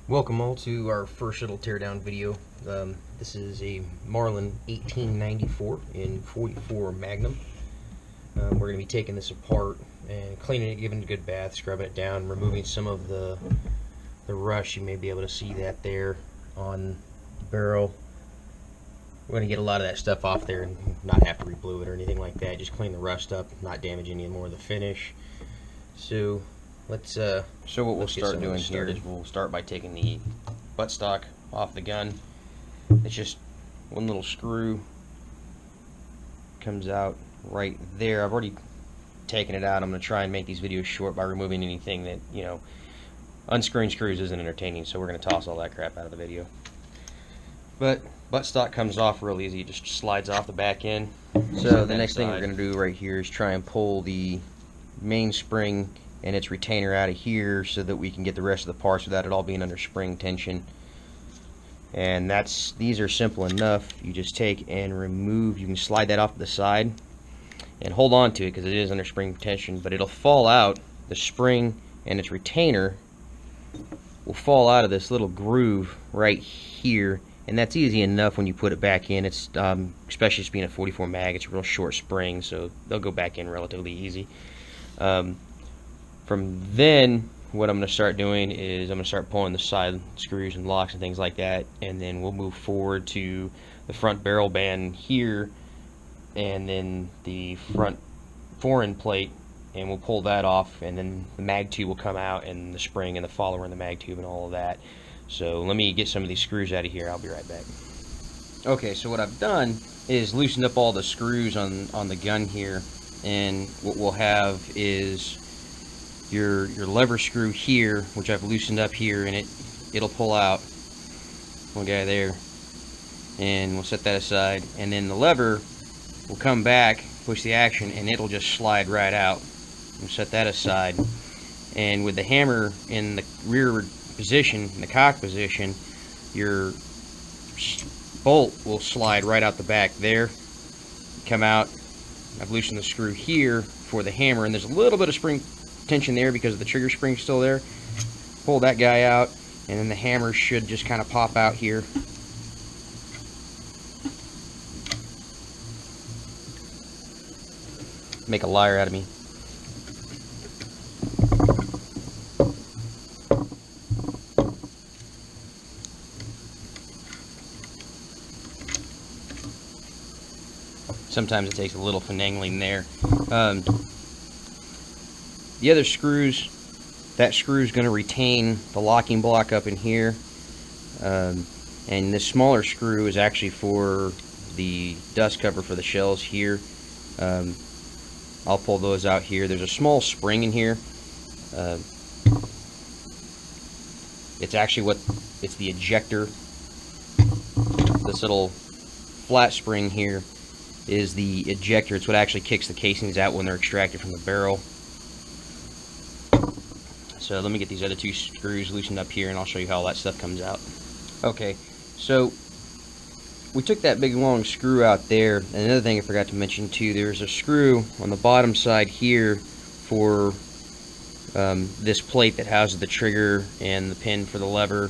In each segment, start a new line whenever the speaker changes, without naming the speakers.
Welcome all to our first little teardown video. This is a Marlin 1894 in 44 Magnum. We're going to be taking this apart and cleaning it, giving it a good bath, scrubbing it down, removing some of the rust. You may be able to see that there on the barrel. We're going to get a lot of that stuff off there and not have to re-blue it or anything like that. Just clean the rust up, not damage any more of the finish. So let's
so what we'll start doing here is we'll start by taking the buttstock off the gun. It's just one little screw comes out right there. I've already taken it out. I'm going to try and make these videos short by removing anything that, you know, unscrewing screws isn't entertaining, so we're going to toss all that crap out of the video. But buttstock comes off real easy. It just slides off the back end. So the next thing we're going to do right here is try and pull the mainspring and its retainer out of here so that we can get the rest of the parts without it all being under spring tension. And these are simple enough. You just take and remove, you can slide that off to the side and hold on to it because it is under spring tension, but it'll fall out. The spring and its retainer will fall out of this little groove right here, and that's easy enough when you put it back in. It's especially just being a 44 mag, it's a real short spring, so they'll go back in relatively easy. From then, what I'm going to start doing is I'm going to start pulling the side screws and locks and things like that, and then we'll move forward to the front barrel band here, and then the front fore-end plate, and we'll pull that off, and then the mag tube will come out, and the spring and the follower in the mag tube and all of that. So let me get some of these screws out of here. I'll be right back. Okay, so what I've done is loosened up all the screws on the gun here, and what we'll have is your lever screw here, which I've loosened up here, and it'll pull out. One guy there, and we'll set that aside, and then the lever will come back, push the action, and it'll just slide right out. We'll set that aside, and with the hammer in the rear position, in the cock position, your bolt will slide right out the back there, come out. I've loosened the screw here for the hammer, and there's a little bit of spring tension there because the trigger spring's still there. Pull that guy out, and then the hammer should just kind of pop out here. Make a liar out of me. Sometimes it takes a little finagling there. The other screws, that screw is going to retain the locking block up in here, and this smaller screw is actually for the dust cover for the shells here. I'll pull those out here. There's a small spring in here. It's actually it's the ejector. This little flat spring here is the ejector. It's what actually kicks the casings out when they're extracted from the barrel. So let me get these other two screws loosened up here, and I'll show you how all that stuff comes out. Okay, so we took that big long screw out there, and another thing I forgot to mention too, there's a screw on the bottom side here for this plate that houses the trigger and the pin for the lever.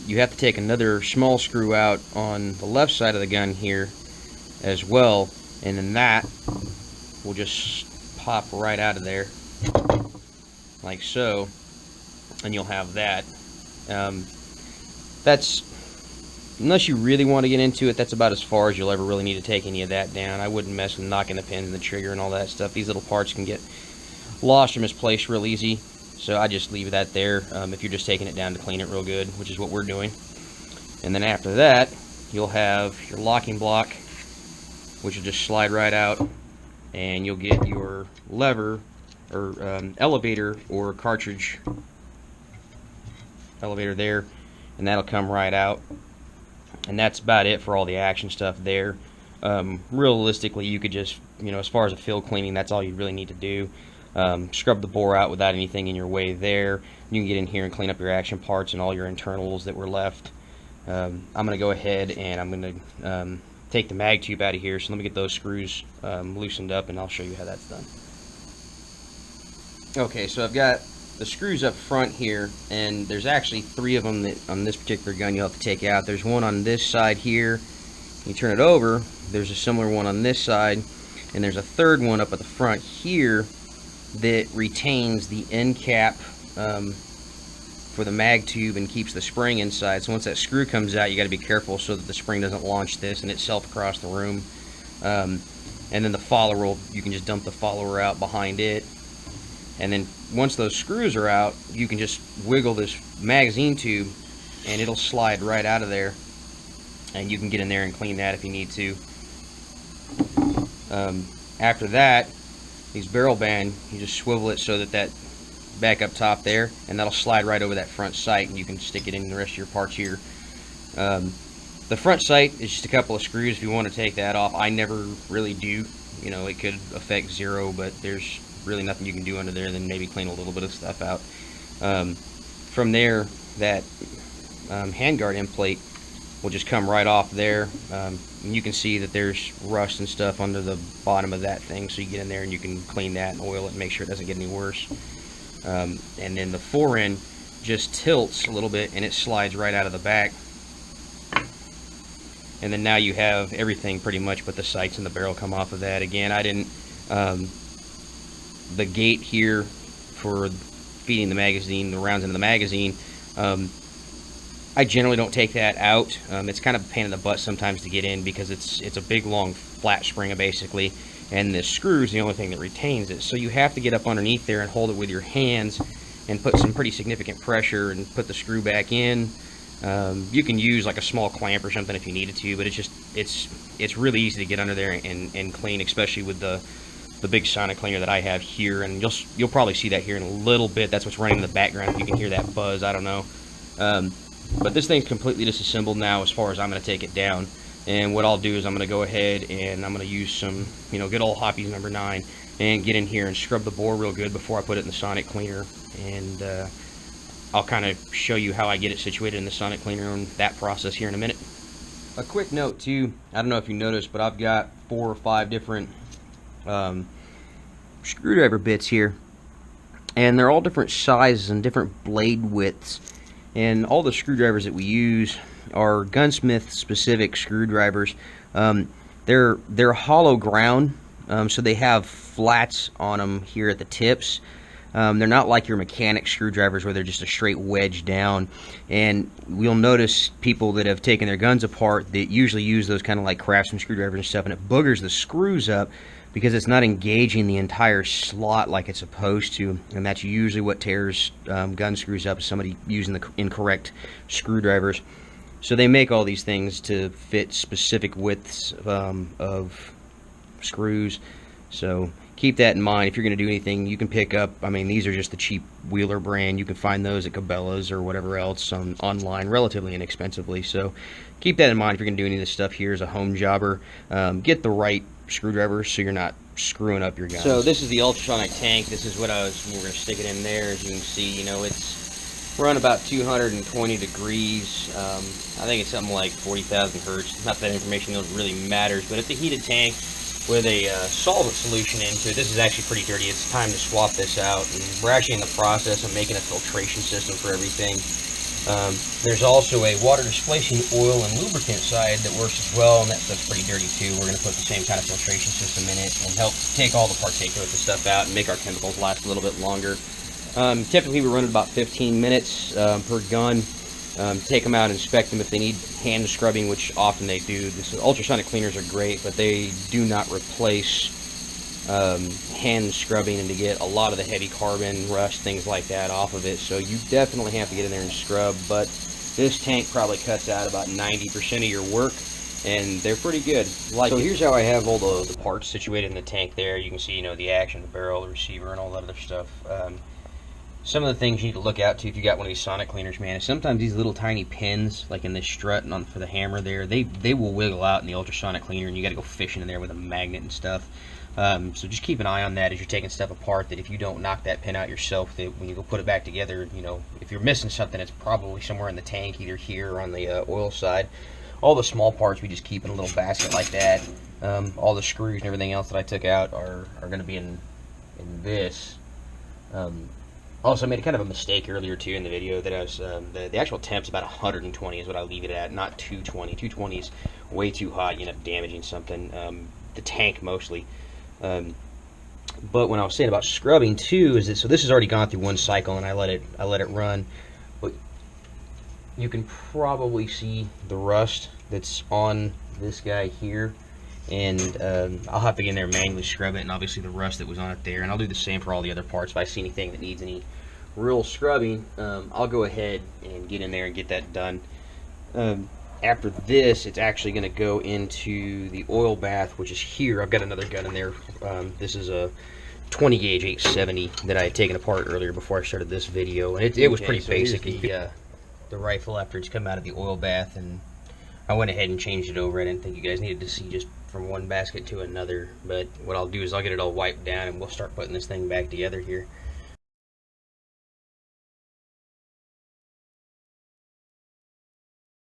You have to take another small screw out on the left side of the gun here as well, and then that will just pop right out of there like so, and you'll have that. That's, unless you really want to get into it, that's about as far as you'll ever really need to take any of that down. I wouldn't mess with knocking the pins and the trigger and all that stuff. These little parts can get lost or misplaced real easy, so I just leave that there if you're just taking it down to clean it real good, which is what we're doing. And then after that, you'll have your locking block, which will just slide right out, and you'll get your lever or elevator or cartridge elevator there, and that'll come right out. And that's about it for all the action stuff there. Realistically, you could just, you know, as far as a field cleaning, that's all you really need to do. Scrub the bore out without anything in your way there. You can get in here and clean up your action parts and all your internals that were left. I'm going to go ahead and I'm going to take the mag tube out of here, so let me get those screws loosened up, and I'll show you how that's done. Okay, so I've got the screws up front here, and there's actually 3 of them that on this particular gun you'll have to take out. There's one on this side here. You turn it over, there's a similar one on this side, and there's a third one up at the front here that retains the end cap for the mag tube and keeps the spring inside. So once that screw comes out, you got to be careful so that the spring doesn't launch this and itself across the room. And then the follower, you can just dump the follower out behind it. And then once those screws are out, you can just wiggle this magazine tube and it'll slide right out of there. And you can get in there and clean that if you need to. After that, these barrel band, you just swivel it so that that back up top there, and that'll slide right over that front sight, and you can stick it in the rest of your parts here. The front sight is just a couple of screws if you want to take that off. I never really do. You know, it could affect zero, but there's really nothing you can do under there than maybe clean a little bit of stuff out. From there, that handguard end plate will just come right off there. And you can see that there's rust and stuff under the bottom of that thing, so you get in there and you can clean that and oil it and make sure it doesn't get any worse. And then the fore end just tilts a little bit and it slides right out of the back. And then now you have everything pretty much but the sights and the barrel come off of that. Again, I didn't, the gate here for feeding the magazine, the rounds into the magazine, I generally don't take that out. It's kind of a pain in the butt sometimes to get in because it's a big long flat spring basically, and the screw is the only thing that retains it. So you have to get up underneath there and hold it with your hands and put some pretty significant pressure and put the screw back in. You can use like a small clamp or something if you needed to, but it's really easy to get under there and clean, especially with the big sonic cleaner that I have here. And you'll probably see that here in a little bit. That's what's running in the background. If you can hear that buzz, I don't know. But this thing's completely disassembled now as far as I'm going to take it down. And what I'll do is I'm going to go ahead and I'm going to use some, good old Hoppy's number 9 and get in here and scrub the bore real good before I put it in the sonic cleaner. And I'll kind of show you how I get it situated in the sonic cleaner and that process here in a minute. A quick note too, I don't know if you noticed, but I've got 4 or 5 different screwdriver bits here. And they're all different sizes and different blade widths. And all the screwdrivers that we use are gunsmith specific screwdrivers. They're hollow ground, so they have flats on them here at the tips. They're not like your mechanic screwdrivers where they're just a straight wedge down. And we'll notice people that have taken their guns apart that usually use those kind of like craftsman screwdrivers and stuff, and it boogers the screws up because it's not engaging the entire slot like it's supposed to, and that's usually what tears gun screws up, is somebody using the incorrect screwdrivers. So they make all these things to fit specific widths of screws. So keep that in mind. If you're going to do anything, you can pick up, these are just the cheap Wheeler brand. You can find those at Cabela's or whatever else online relatively inexpensively. So keep that in mind if you're going to do any of this stuff here as a home jobber. Get the right screwdrivers so you're not screwing up your gun. So this is the ultrasonic tank. This is what we're going to stick it in there. As you can see, it's run about 220 degrees. I think it's something like 40,000 hertz. Not that information really matters, but it's a heated tank with a solvent solution into it. This is actually pretty dirty. It's time to swap this out, and we're actually in the process of making a filtration system for everything. There's also a water displacing oil and lubricant side that works as well, and that stuff's pretty dirty too. We're going to put the same kind of filtration system in it and help take all the particulate stuff out and make our chemicals last a little bit longer. Typically we run at about 15 minutes per gun. Take them out, inspect them if they need hand scrubbing, which often they do. Ultrasonic cleaners are great, but they do not replace hand scrubbing, and to get a lot of the heavy carbon, rust, things like that off of it. So you definitely have to get in there and scrub, but this tank probably cuts out about 90% of your work, and they're pretty good. So here's how I have all the parts situated in the tank there. You can see, the action, the barrel, the receiver, and all that other stuff. Some of the things you need to look out to if you got one of these sonic cleaners, man, is sometimes these little tiny pins, like in this strut and for the hammer there, they will wiggle out in the ultrasonic cleaner, and you got to go fishing in there with a magnet and stuff. So just keep an eye on that as you're taking stuff apart, that if you don't knock that pin out yourself, that when you go put it back together, if you're missing something, it's probably somewhere in the tank, either here or on the oil side. All the small parts we just keep in a little basket like that. All the screws and everything else that I took out are going to be in this. Also, I made kind of a mistake earlier too in the video that I was the actual temp's about 120 is what I leave it at, not 220. 220 is way too hot. You end up damaging something, the tank mostly. But when I was saying about scrubbing too, is that so this has already gone through one cycle and I let it run, but you can probably see the rust that's on this guy here. And I'll have to get in there and manually scrub it, and obviously the rust that was on it there. And I'll do the same for all the other parts. If I see anything that needs any real scrubbing, I'll go ahead and get in there and get that done. After this, it's actually going to go into the oil bath, which is here. I've got another gun in there. This is a 20 gauge 870 that I had taken apart earlier before I started this video, and it was pretty basic. The rifle after it's come out of the oil bath, and I went ahead and changed it over. I didn't think you guys needed to see just from one basket to another, but what I'll do is I'll get it all wiped down and we'll start putting this thing back together here.